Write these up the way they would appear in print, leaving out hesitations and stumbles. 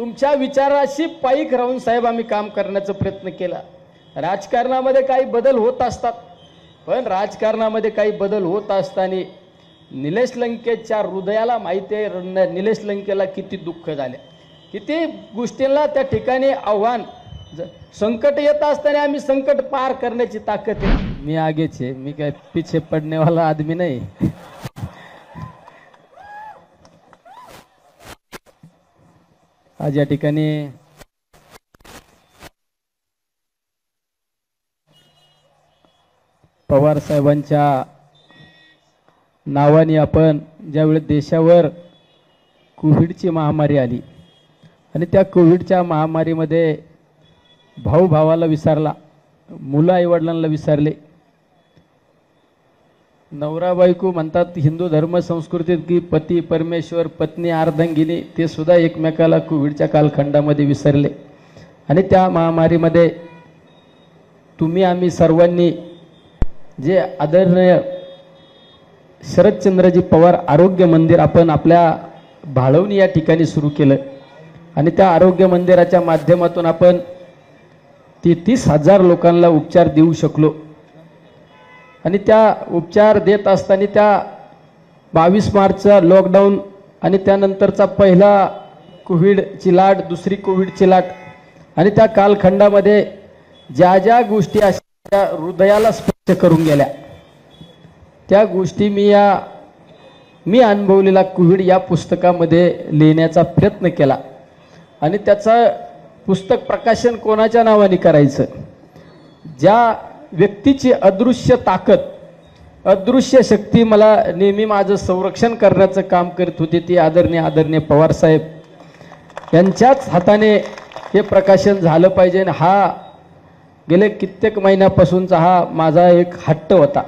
तुमच्या विचाराशी पाईक राहून साहेब आम्ही काम करण्याचा प्रयत्न केला। राजकारणामध्ये काही बदल होत असतात, पण राजकारणामध्ये काही बदल होत असताना निलेश लंकेच्या हृदयाला माहिती आहे निलेश लंकेला किती दुःख झाले, किती गोष्टींना त्या ठिकाणी आव्हान संकट येत असताना आम्ही संकट पार करण्याची ताकद आहे। मी आगेच आहे, मी काय पीछे पडने वाला आदमी नाही। आज या ठिकाणी पवार साहेबांच्या नावाने आपण ज्यावेळेस देशावर कोविडची महामारी आली आणि त्या कोविडच्या महामारीमध्ये भाऊ भावाला विसरला, मुलं आईवडिलांना विसरले। नवरा बायको म्हणतात हिंदू धर्म संस्कृतीत की पती परमेश्वर पत्नी अर्धांगिनी, ते सुद्धा एकमेकाला कोविडच्या कालखंडामध्ये विसरले। आणि त्या महामारीमध्ये तुम्ही आम्ही सर्वांनी जे आदरणीय शरदचंद्रजी पवार आरोग्य मंदिर आपण आपल्या भाळवणी या ठिकाणी सुरू केलं आणि त्या आरोग्य मंदिराच्या माध्यमातून आपण 30,000 लोकांना उपचार देऊ शकलो। आणि त्या उपचार देत असताना त्या 22 मार्चचा लॉकडाऊन आणि त्यानंतरचा पहिला कोविडची लाट, दुसरी कोविडची लाट आणि त्या कालखंडामध्ये ज्या ज्या गोष्टी अशा हृदयाला स्पर्श करून गेल्या त्या गोष्टी मी अनुभवलेला कोविड या पुस्तकामध्ये लिहिण्याचा प्रयत्न केला। आणि त्याचं पुस्तक प्रकाशन कोणाच्या नावाने करायचं, ज्या व्यक्तीची अदृश्य ताकद अदृश्य शक्ती मला नेहमी माझं संरक्षण करण्याचं काम करत होती ती आदरणीय पवार साहेब यांच्याच हाताने हे प्रकाशन झालं पाहिजे। हा गेले कित्येक महिन्यापासूनचा हा माझा एक हट्ट होता।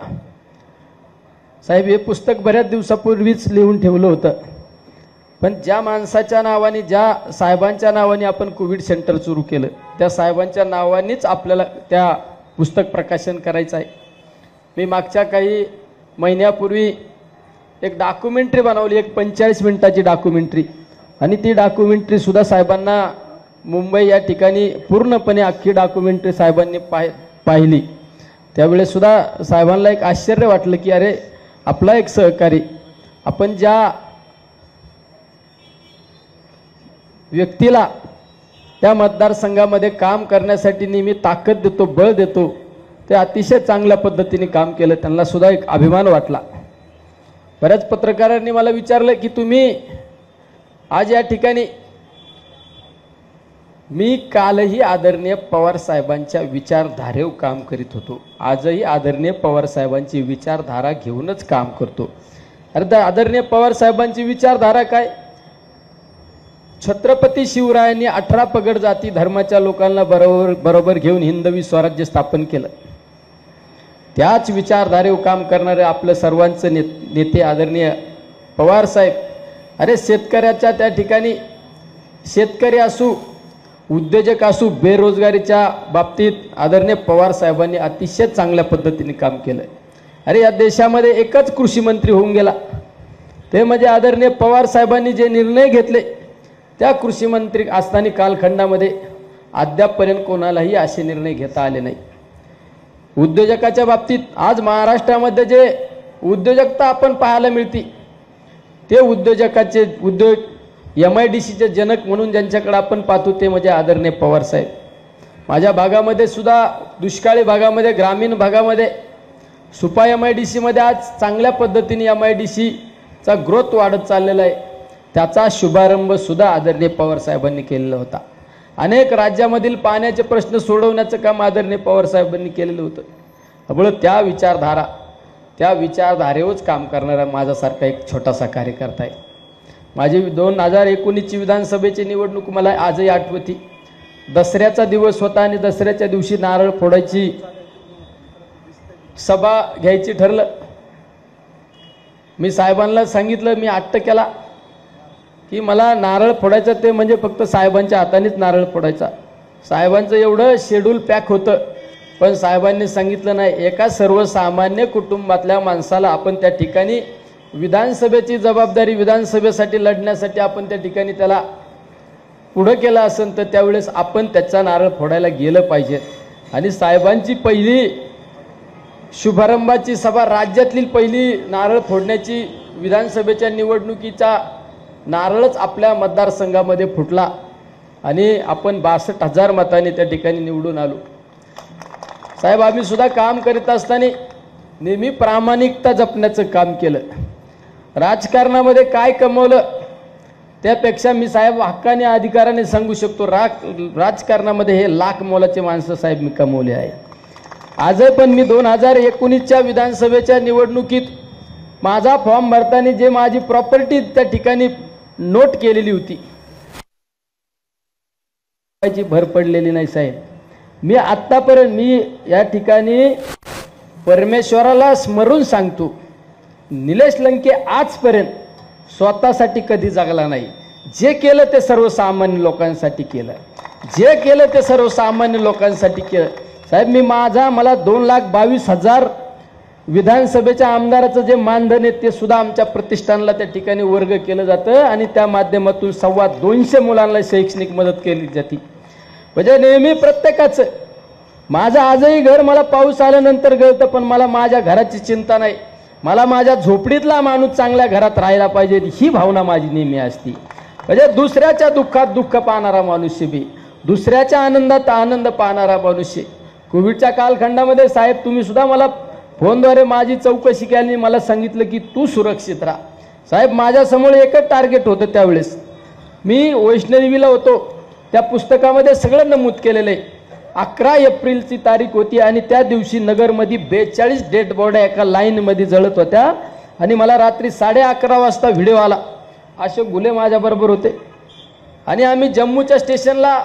साहेब हे पुस्तक बऱ्याच दिवसापूर्वीच लिहून ठेवलं होतं, पण ज्या माणसाच्या नावाने ज्या साहेबांच्या नावाने आपण कोविड सेंटर सुरू केलं त्या साहेबांच्या नावानेच आपल्याला त्या पुस्तक प्रकाशन करायचं आहे। मी मागच्या काही महिन्यापूर्वी एक डॉक्युमेंटरी बनवली, एक 45 मिनिटाची डॉक्युमेंटरी, आणि ती डॉक्युमेंटरी सुद्धा साहेबांना मुंबई या ठिकाणी पूर्णपणे अख्खी डॉक्युमेंटरी साहेबांनी पाहिली। त्यावेळेस सुद्धा साहेबांना एक आश्चर्य वाटलं की अरे आपला एक सहकारी आपण ज्या व्यक्तीला त्या मतदारसंघामध्ये काम करण्यासाठी नेहमी ताकद देतो बळ देतो ते अतिशय चांगल्या पद्धतीने काम केलं, त्यांना सुद्धा एक अभिमान वाटला। बऱ्याच पत्रकारांनी मला विचारलं की तुम्ही आज या ठिकाणी, मी कालही आदरणीय पवार साहेबांच्या विचारधारेवर काम करीत होतो, आजही आदरणीय पवार साहेबांची विचारधारा घेऊनच काम करतो। अरे आदरणीय पवार साहेबांची विचारधारा काय, छत्रपती शिवरायांनी 18 पगड जाती धर्माच्या लोकांना बरोबर घेऊन हिंदवी स्वराज्य स्थापन केलं। त्याच विचारधारेवर काम करणारे आपलं सर्वांचे नेते आदरणीय पवार साहेब, अरे शेतकऱ्याच्या त्या ठिकाणी शेतकरी असू उद्योजक असू बेरोजगारीच्या बाबतीत आदरणीय पवार साहेबांनी अतिशय चांगल्या पद्धतीने काम केलं। अरे या देशामध्ये एकच कृषी मंत्री होऊन गेला, ते म्हणजे आदरणीय पवार साहेबांनी जे निर्णय घेतले त्या कृषी मंत्री असताना कालखंडामध्ये अद्यापपर्यंत कोणालाही असे निर्णय घेता आले नाही। उद्योजकाच्या बाबतीत आज महाराष्ट्रामध्ये जे उद्योजकता आपण पाहायला मिळते ते उद्योजकाचे उद्योग MIDCचे जनक म्हणून ज्यांच्याकडे आपण पाहतो ते म्हणजे आदरणीय पवार साहेब। माझ्या भागामध्ये सुद्धा दुष्काळी भागामध्ये ग्रामीण भागामध्ये सुपा MIDC मध्ये आज चांगल्या पद्धतीने MIDCचा ग्रोथ वाढत चाललेला आहे, त्याचा शुभारंभ सुद्धा आदरणीय पवार साहेबांनी केलेला होता। अनेक राज्यामधील पाण्याचे प्रश्न सोडवण्याचं काम आदरणीय पवार साहेबांनी केलेलं होतं। त्यामुळे त्या विचारधारेवरच काम करणारा माझ्यासारखा एक छोटासा कार्यकर्ता आहे। माझी 2019ची विधानसभेची निवडणूक मला आजही आठवती। दसऱ्याचा दिवस होता आणि दसऱ्याच्या दिवशी नारळ फोडायची सभा घ्यायची ठरलं। मी साहेबांना सांगितलं, मी हट्ट केला की मला नारळ फोडायचा ते म्हणजे फक्त साहेबांच्या हातानेच नारळ फोडायचा। साहेबांचं एवढं शेड्यूल पॅक होतं, पण साहेबांनी सांगितलं नाही, एका सर्वसामान्य कुटुंबातल्या माणसाला आपण त्या ठिकाणी विधानसभेची जबाबदारी विधानसभेसाठी लढण्यासाठी आपण त्या ठिकाणी त्याला पुढं केलं असेल तर त्यावेळेस आपण त्याचा नारळ फोडायला गेलं पाहिजे। आणि साहेबांची पहिली शुभारंभाची सभा, राज्यातली पहिली नारळ फोडण्याची विधानसभेच्या निवडणुकीचा नारळच आपल्या मतदारसंघामध्ये फुटला आणि आपण 62,000 मतांनी त्या ठिकाणी निवडून आलो। साहेब, आम्ही सुद्धा काम करीत असताना नेहमी प्रामाणिकता जपण्याचं काम केलं। राजकारणामध्ये काय कमवलं त्यापेक्षा मी साहेब हक्काने अधिकाराने सांगू शकतो, राजकारणामध्ये हे लाख मोलाचे माणसं साहेब मी कमवले आहे। आज पण मी 2019च्या विधानसभेच्या निवडणुकीत माझा फॉर्म भरताना जे माझी प्रॉपर्टी त्या ठिकाणी नोट केलेली होती त्याची भर पडलेली नाही साहेब। मी आत्तापर्यंत मी या ठिकाणी परमेश्वराला स्मरून सांगतो, निलेश लंके आजपर्यंत स्वतःसाठी कधी जगला नाही। जे केलं ते सर्वसामान्य लोकांसाठी केलं, जे केलं ते सर्वसामान्य लोकांसाठी केलं। साहेब, मला 2,22,000 विधानसभेच्या आमदाराचं जे मानधन आहे ते सुद्धा आमच्या प्रतिष्ठानला त्या ठिकाणी वर्ग केलं जातं आणि त्या माध्यमातून 250 मुलांना शैक्षणिक मदत केली जाते। म्हणजे नेहमी प्रत्येकाचं, माझं आजही घर मला पाऊस आल्यानंतर गळतं पण मला माझ्या घराची चिंता नाही, मला माझ्या झोपडीतला माणूस चांगल्या घरात राहायला पाहिजे ही भावना माझी नेहमी असते। म्हणजे दुसऱ्याच्या दुःखात दुःख पाहणारा मनुष्य बी, दुसऱ्याच्या आनंदात आनंद पाहणारा मनुष्य। कोविडच्या कालखंडामध्ये साहेब तुम्ही सुद्धा मला फोनद्वारे माझी चौकशी केली आणि मला सांगितलं की तू सुरक्षित राहा। साहेब, माझ्यासमोर एकच टार्गेट होतं त्यावेळेस, मी वैष्णोदेवीला होतो, त्या पुस्तकामध्ये सगळं नमूद केलेलं आहे। 11 एप्रिलची तारीख होती आणि त्या दिवशी नगरमध्ये 42 डेड बॉड्या एका लाईनमध्ये जळत होत्या आणि मला रात्री 11:30 वाजता व्हिडिओ आला। अशोक घुले माझ्याबरोबर होते आणि आम्ही जम्मूच्या स्टेशनला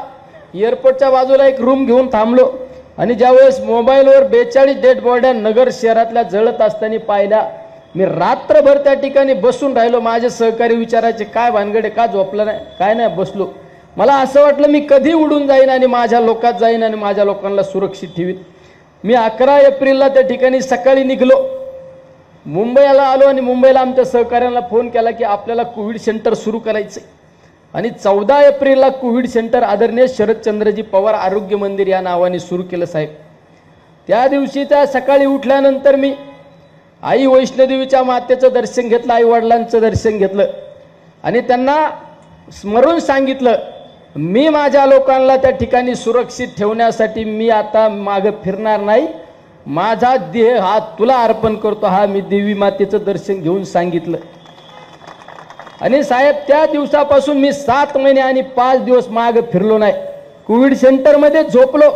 एअरपोर्टच्या बाजूला एक रूम घेऊन थांबलो आणि ज्यावेळेस मोबाईलवर 42 डेड बॉड्या नगर शहरातल्या जळत असताना पाहिल्या, मी रात्रभर त्या ठिकाणी बसून राहिलो। माझे सहकारी विचारायचे काय भानगडे, का झोपलं नाही, काय नाही, बसलो। मला असं वाटलं मी कधी उडून जाईन आणि माझ्या लोकात जाईन आणि माझ्या लोकांना सुरक्षित ठेवीन। मी 11 एप्रिलला त्या ठिकाणी सकाळी निघलो, मुंबईला आलो आणि मुंबईला आमच्या सहकाऱ्यांना फोन केला की आपल्याला कोविड सेंटर सुरू करायचं आणि 14 एप्रिलला कोविड सेंटर आदरणीय शरदचंद्रजी पवार आरोग्य मंदिर या नावाने सुरू केलं साहेब। त्या दिवशी त्या सकाळी उठल्यानंतर मी आई वैष्णोदेवीच्या मातेचं दर्शन घेतलं, आई वडिलांचं दर्शन घेतलं आणि त्यांना स्मरून सांगितलं, मी माझ्या लोकांना त्या ठिकाणी सुरक्षित ठेवण्यासाठी मी आता मागे फिरणार नाही, माझा देह हा तुला अर्पण करतो, हा मी देवी मातेचं दर्शन घेऊन सांगितलं। आणि साहेब, त्या दिवसापासून मी 7 महिने आणि 5 दिवस मागे फिरलो नाही। कोविड सेंटरमध्ये झोपलो,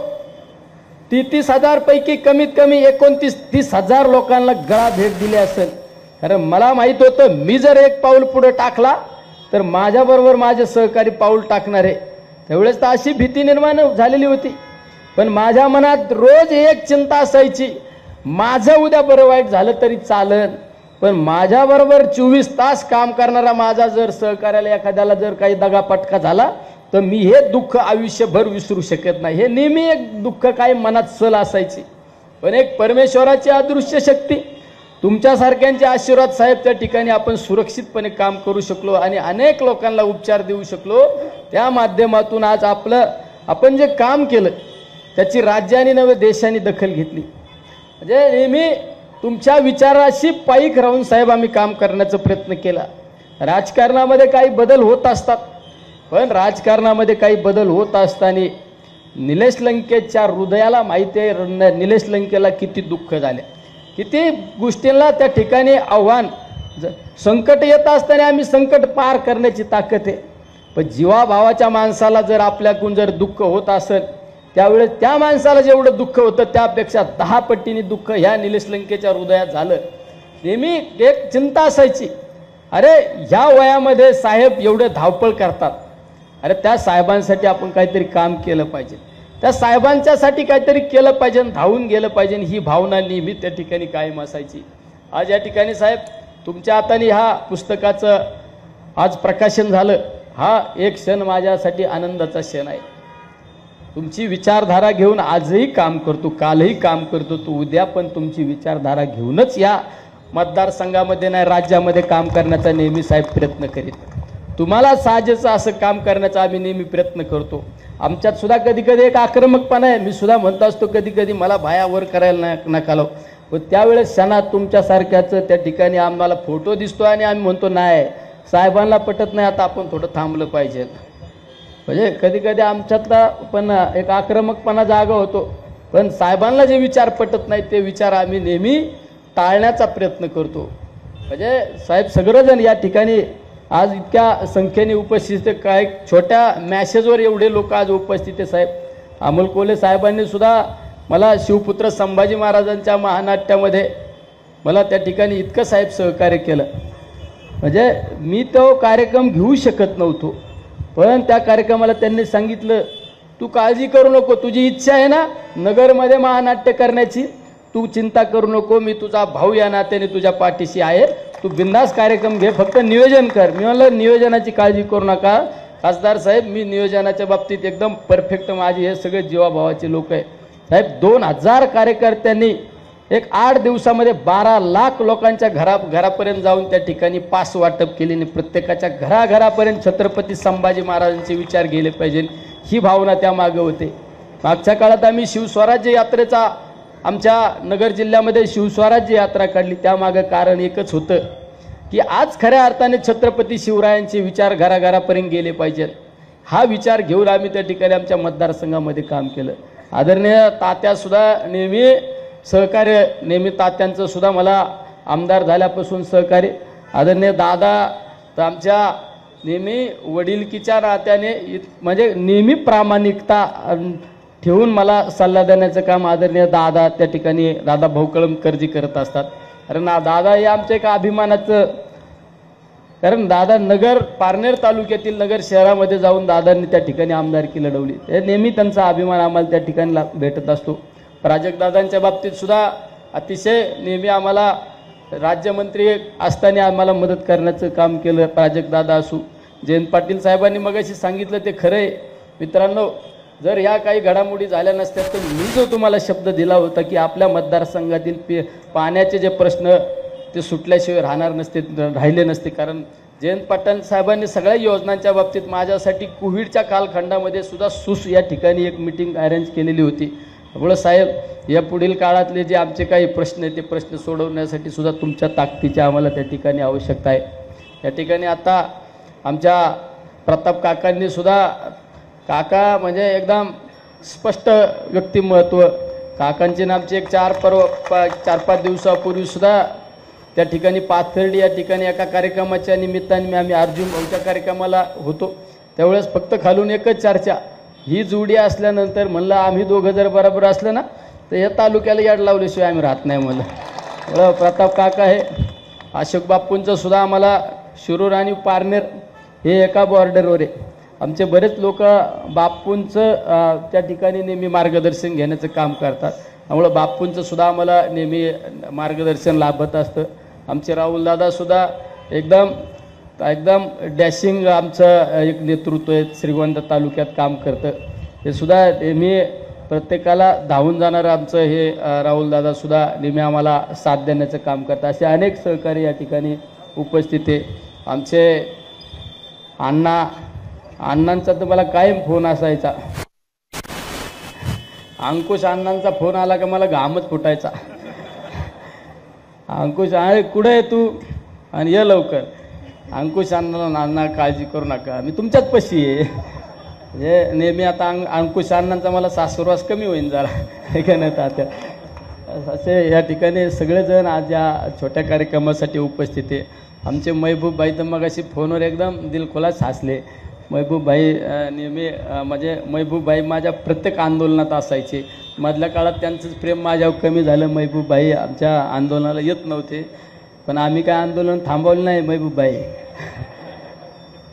33,000 पैकी कमीत कमी 29-30,000 लोकांना गळा भेट दिली असेल। कारण मला माहित होतं मी जर एक पाऊल पुढे टाकला तर माझ्याबरोबर माझे सहकारी पाऊल टाकणार आहे। त्यावेळेस तर अशी भीती निर्माण झालेली होती, पण माझ्या मनात रोज एक चिंता असायची, माझं उद्या बरं वाईट झालं तरी चालेल, पण माझ्याबरोबर 24 तास काम करणारा माझा जर सहकार्याला एखाद्याला जर काही दगापटका झाला तर मी हे दुःख आयुष्यभर विसरू शकत नाही। हे नेहमी एक दुःख काही मनात सल असायची, पण एक परमेश्वराची अदृश्य शक्ती, तुमच्यासारख्यांचे आशीर्वाद साहेब, त्या ठिकाणी आपण सुरक्षितपणे काम करू शकलो आणि अनेक लोकांना उपचार देऊ शकलो। त्या माध्यमातून आज आपण जे काम केलं त्याची राज्याने नव्हे देशाने दखल घेतली। म्हणजे नेहमी तुमच्या विचाराशी पाईक राहून साहेब आम्ही काम करण्याचा प्रयत्न केला। राजकारणामध्ये काही बदल होत असतात, पण राजकारणामध्ये काही बदल होत असताना निलेश लंकेच्या हृदयाला माहिती आहे निलेश लंकेला किती दुःख झाले, किती गोष्टींना त्या ठिकाणी आव्हान, संकट येत असताना आम्ही संकट पार करण्याची ताकद आहे। पण जीवाभावाच्या माणसाला जर आपल्याकडून जर दुःख होत असेल त्यावेळेस त्या माणसाला जेवढं दुःख होतं त्यापेक्षा 10 पटीने दुःख ह्या निलेश लंकेच्या हृदयात झालं। नेहमी एक चिंता असायची, अरे ह्या वयामध्ये साहेब एवढे धावपळ करतात, अरे त्या साहेबांसाठी आपण काहीतरी काम केलं पाहिजे, त्या साहेबांच्यासाठी काहीतरी केलं पाहिजे, धावून गेलं पाहिजे, ही भावना नेहमी त्या ठिकाणी कायम असायची। आज या ठिकाणी साहेब तुमच्या हाताने ह्या पुस्तकाचं आज प्रकाशन झालं, हा एक क्षण माझ्यासाठी आनंदाचा क्षण आहे। तुमची विचारधारा घेऊन आजही काम करतो, कालही काम करतो, तो उद्या पण तुमची विचारधारा घेऊनच या मतदारसंघामध्ये नाही राज्यामध्ये काम करण्याचा नेहमी साहेब प्रयत्न करीत। तुम्हाला साजेचं असं काम करण्याचा आम्ही नेहमी प्रयत्न करतो. आमच्यात सुद्धा कधी कधी एक आक्रमकपणा आहे. मी सुद्धा म्हणतो असतो कधी कधी मला भायावर करायला नका लावू. पण त्यावेळेस क्षणात तुमच्यासारख्याचं त्या ठिकाणी आम्हाला फोटो दिसतो आणि आम्ही म्हणतो नाही साहेबांना पटत नाही, आता आपण थोडं थांबलं पाहिजे. म्हणजे कधी कधी आमच्यातला पण एक आक्रमकपणा जागा होतो. पण साहेबांना जे विचार पटत नाहीत ते विचार आम्ही नेहमी टाळण्याचा प्रयत्न करतो. म्हणजे साहेब सगळेजण या ठिकाणी आज इतक्या संख्येने उपस्थित, काय छोट्या मॅसेजवर एवढे लोक आज उपस्थित आहे. साहेब अमोल कोल्हे साहेबांनी सुद्धा मला शिवपुत्र संभाजी महाराजांच्या महानाट्यामध्ये मला त्या ठिकाणी इतकं साहेब सहकार्य केलं. म्हणजे मी तो कार्यक्रम घेऊ शकत नव्हतो, पण त्या कार्यक्रमाला त्यांनी सांगितलं तू काळजी करू नको, तुझी इच्छा आहे ना नगरमध्ये महानाट्य करण्याची, तू चिंता करू नको, मी तुझा भाऊ या नात्याने तुझ्या पाठीशी आहे, तू बिंदास कार्यक्रम घे, फक्त नियोजन कर. मी म्हणलं नियोजनाची काळजी करू नका खासदार साहेब, मी नियोजनाच्या बाबतीत एकदम परफेक्ट, माझे हे सगळे जीवाभावाचे लोक आहे. साहेब 2000 कार्यकर्त्यांनी एक 8 दिवसामध्ये 12 लाख लोकांच्या घरापर्यंत जाऊन त्या ठिकाणी पास वाटप केली आणि प्रत्येकाच्या घराघरापर्यंत छत्रपती संभाजी महाराजांचे विचार गेले पाहिजे ही भावना त्यामागे होते. मागच्या काळात आम्ही शिवस्वराज्य यात्रेचा आमच्या नगर जिल्ह्यामध्ये शिवस्वराज्य यात्रा काढली. त्यामागे कारण एकच होतं की आज खऱ्या अर्थाने छत्रपती शिवरायांचे विचार घराघरापर्यंत गेले पाहिजेत. हा विचार घेऊन आम्ही त्या ठिकाणी आमच्या मतदारसंघामध्ये काम केलं. आदरणीय तात्यासुद्धा नेहमी सहकार्य, नेहमी तात्यांचं सुद्धा मला आमदार झाल्यापासून सहकार्य. आदरणीय दादा तर आमच्या नेहमी वडिलकीच्या नात्याने म्हणजे नेहमी प्रामाणिकता ठेवून मला सल्ला देण्याचं काम आदरणीय दादा त्या ठिकाणी दादा भाऊ कळमकरजी करत असतात. कारण दादा हे आमचं एक अभिमानाचं, कारण दादा नगर पारनेर तालुक्यातील नगर शहरामध्ये जाऊन दादांनी त्या ठिकाणी आमदारकी लढवली. ते नेहमी त्यांचा अभिमान आम्हाला त्या ठिकाणी भेटत असतो. प्राजक्तदादांच्या बाबतीत सुद्धा अतिशय नेहमी आम्हाला राज्यमंत्री असताना आम्हाला मदत करण्याचं काम केलं. प्राजक्तदादा असू, जयंत पाटील साहेबांनी मगाशी सांगितलं ते खरं आहे. मित्रांनो, जर ह्या काही घडामोडी झाल्या नसत्या तर मी जो तुम्हाला शब्द दिला होता की आपल्या मतदारसंघातील पाण्याचे जे प्रश्न ते सुटल्याशिवाय राहिले नसते. कारण जयंत पाटील साहेबांनी सगळ्या योजनांच्या बाबतीत माझ्यासाठी कोविडच्या कालखंडामध्ये सुद्धा या ठिकाणी एक मीटिंग अरेंज केलेली होती. त्यामुळं साहेब या पुढील काळातले जे आमचे काही प्रश्न आहेत ते प्रश्न सोडवण्यासाठी सुद्धा तुमच्या ताकदीची आम्हाला त्या ठिकाणी आवश्यकता आहे. त्या ठिकाणी आता आमच्या प्रताप काकांनी सुद्धा, काका म्हणजे एकदम स्पष्ट व्यक्तिमत्व, काकांचे नामचे एक 4-5 दिवसापूर्वी सुद्धा त्या ठिकाणी पाथर्डी या ठिकाणी एका कार्यक्रमाच्या निमित्ताने आम्ही अर्जुन भाऊच्या कार्यक्रमाला होतो. त्यावेळेस फक्त खालून एकच चर्चा, ही जोडी असल्यानंतर म्हणलं आम्ही दोघं जर बरोबर असलं ना तर या तालुक्याला याड लावल्याशिवाय आम्ही राहत नाही. म्हणलं प्रताप काका आहे. अशोक बापूंचं सुद्धा आम्हाला शिरूर आणि पारनेर हे एका बॉर्डरवर आहे. आमचे बरेच लोक बापूंचं त्या ठिकाणी नेहमी मार्गदर्शन घेण्याचं काम करतात. त्यामुळं बापूंचं सुद्धा आम्हाला नेहमी मार्गदर्शन लाभत असतं. आमचे राहुलदादासुद्धा एकदम डॅशिंग आमचं एक नेतृत्व आहे, श्रीगोंदा तालुक्यात काम करतं. हे सुद्धा नेहमी प्रत्येकाला धावून जाणारं आमचं हे राहुलदादासुद्धा नेहमी आम्हाला साथ देण्याचं काम करतात. असे अनेक सहकारी या ठिकाणी उपस्थित आहे. आमचे अण्णांचा तर मला कायम फोन असायचा. अंकुश अण्णांचा फोन आला का मला घामच फुटायचा. अंकुश अरे कुठे आहे तू आणि ये लवकर. अंकुश अण्णा काळजी करू नका, मी तुमच्याच पशी आहे. म्हणजे नेहमी आता अंकुश अण्णांचा मला सासुरवास कमी होईन जरा, हे का नाही तात्या. असे या ठिकाणी सगळेजण आज या छोट्या कार्यक्रमासाठी उपस्थित आहे. आमचे महबूब भाई तर मग अशी फोनवर एकदम दिलखुलास हसले. महबूब भाई नेहमी म्हणजे महबूब भाई माझ्या प्रत्येक आंदोलनात असायचे. मधल्या काळात त्यांचंच प्रेम माझ्यावर कमी झालं. महबूब भाई आमच्या आंदोलनाला येत नव्हते, पण आम्ही काय आंदोलन थांबवलं नाही. महबूब भाई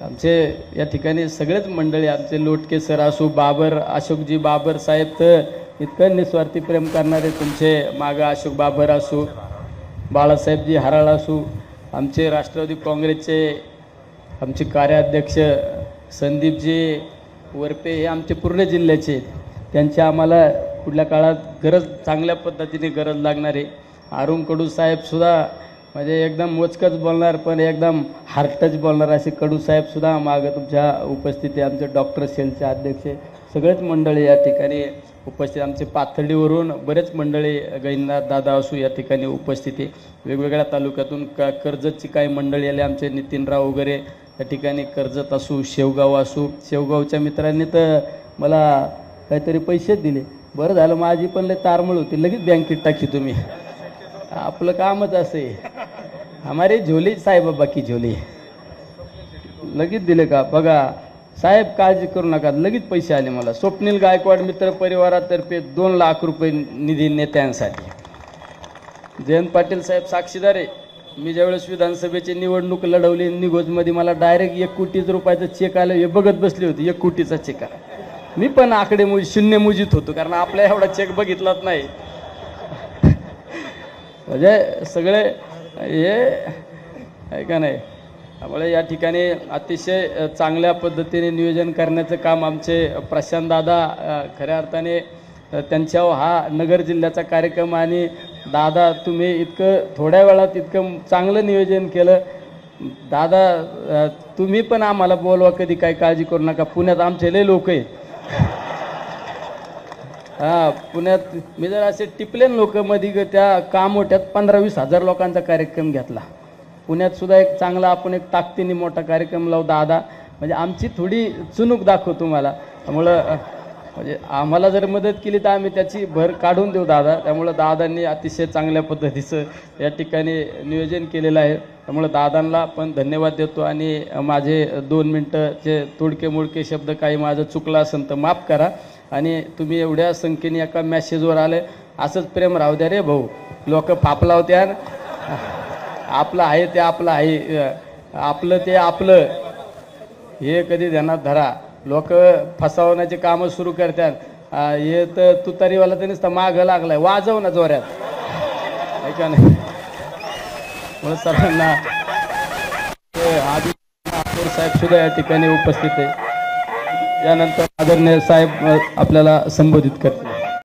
आमचे या ठिकाणी सगळेच मंडळी, आमचे लोटके सर असू, बाबर अशोकजी बाबर साहेब तर इतकं निस्वार्थी प्रेम करणारे तुमचे मागं अशोक बाबर असू, बाळासाहेबजी हराळ असू, आमचे राष्ट्रवादी काँग्रेसचे आमचे कार्याध्यक्ष संदीपजी वरपे हे आमचे पूर्ण जिल्ह्याचे आहेत. त्यांची आम्हाला पुढल्या काळात चांगल्या पद्धतीने गरज लागणार आहे. अरुण कडू साहेबसुद्धा म्हणजे एकदम मोजकच बोलणार पण एकदम हार्टच बोलणार असे कडू साहेब सुद्धा मागं तुमच्या उपस्थिती, आमचे डॉक्टर सेलचे अध्यक्ष, सगळेच मंडळी या ठिकाणी उपस्थित, आमचे पाथर्डीवरून बरेच मंडळी, गैंनाथ दादा असू या ठिकाणी उपस्थिती, वेगवेगळ्या तालुक्यातून कर्जतची काही मंडळी आले, आमचे नितीनराव वगैरे या ठिकाणी, कर्जत असू, शेवगाव असू. शेवगावच्या मित्रांनी तर मला काहीतरी पैसेच दिले. बरं झालं, माझी पण लय तारमळ होती, लगेच बँकेत टाकी तुम्ही. आपलं कामच असे, हमारे झोली साहेबाबा की झोली. लगेच दिले का बघा साहेब, काळजी करू नका, लगेच पैसे आले मला. स्वप्नील गायकवाड मित्र परिवारातर्फे 2 लाख रुपये निधी नेत्यांसाठी. जयंत पाटील साहेब साक्षीदार आहे. मी ज्यावेळेस विधानसभेची निवडणूक लढवली निगोजमध्ये, मला डायरेक्ट 1 कोटी रुपयाचं चेक आलं. हे बघत बसली होती, 1 कोटीचा चेक आला. मी पण आकडे शून्य मुजीत होतो, कारण आपल्या एवढा चेक बघितलाच नाही. म्हणजे सगळे हे आहे का नाही. त्यामुळे या ठिकाणी अतिशय चांगल्या पद्धतीने नियोजन करण्याचं काम आमचे प्रशांत दादा, खऱ्या अर्थाने त्यांच्यावर हा नगर जिल्ह्याचा कार्यक्रम, आणि दादा तुम्ही इतकं थोड्या वेळात इतकं चांगलं नियोजन केलं. दादा तुम्ही पण आम्हाला बोलवा कधी, काय काळजी करू नका. पुण्यात आमचे लय लोक आहेत. हां, पुण्यात मी जर असे टिपलेन लोक मध्ये त्या कामोठ्यात 15-20 हजार लोकांचा कार्यक्रम घेतला. पुण्यात सुद्धा एक चांगला आपण एक ताकदीने मोठा कार्यक्रम लावू दादा. म्हणजे आमची थोडी चुणूक दाखवू तुम्हाला. त्यामुळं म्हणजे आम्हाला जर मदत केली तर आम्ही त्याची भर काढून देऊ दादा. त्यामुळं दादांनी अतिशय चांगल्या पद्धतीचं या ठिकाणी नियोजन केलेलं आहे. त्यामुळं दादांना पण धन्यवाद देतो. आणि माझे 2 मिनटंचे तोडके मोडके शब्द काही माझं चुकलं असेल तर माफ करा. आणि तुम्ही एवढ्या संख्येने एका मॅसेजवर आले, असंच प्रेम राहू द्या रे भाऊ. लोक फापला होत्या, आपलं आहे ते आपलं आहे, आपलं ते आपलं, हे कधी ध्यानात धरा. लोक फसवण्याचे कामं सुरू करतात. हे तर तुतारीवाला तर नुसतं मागं लागलाय, वाजव ना जोऱ्यात, ऐका नाही. म्हणून सर्वांना आधी साहेब सुद्धा या ठिकाणी उपस्थित आहे. यानंतर आदरणीय साहेब आपल्याला संबोधित करतील.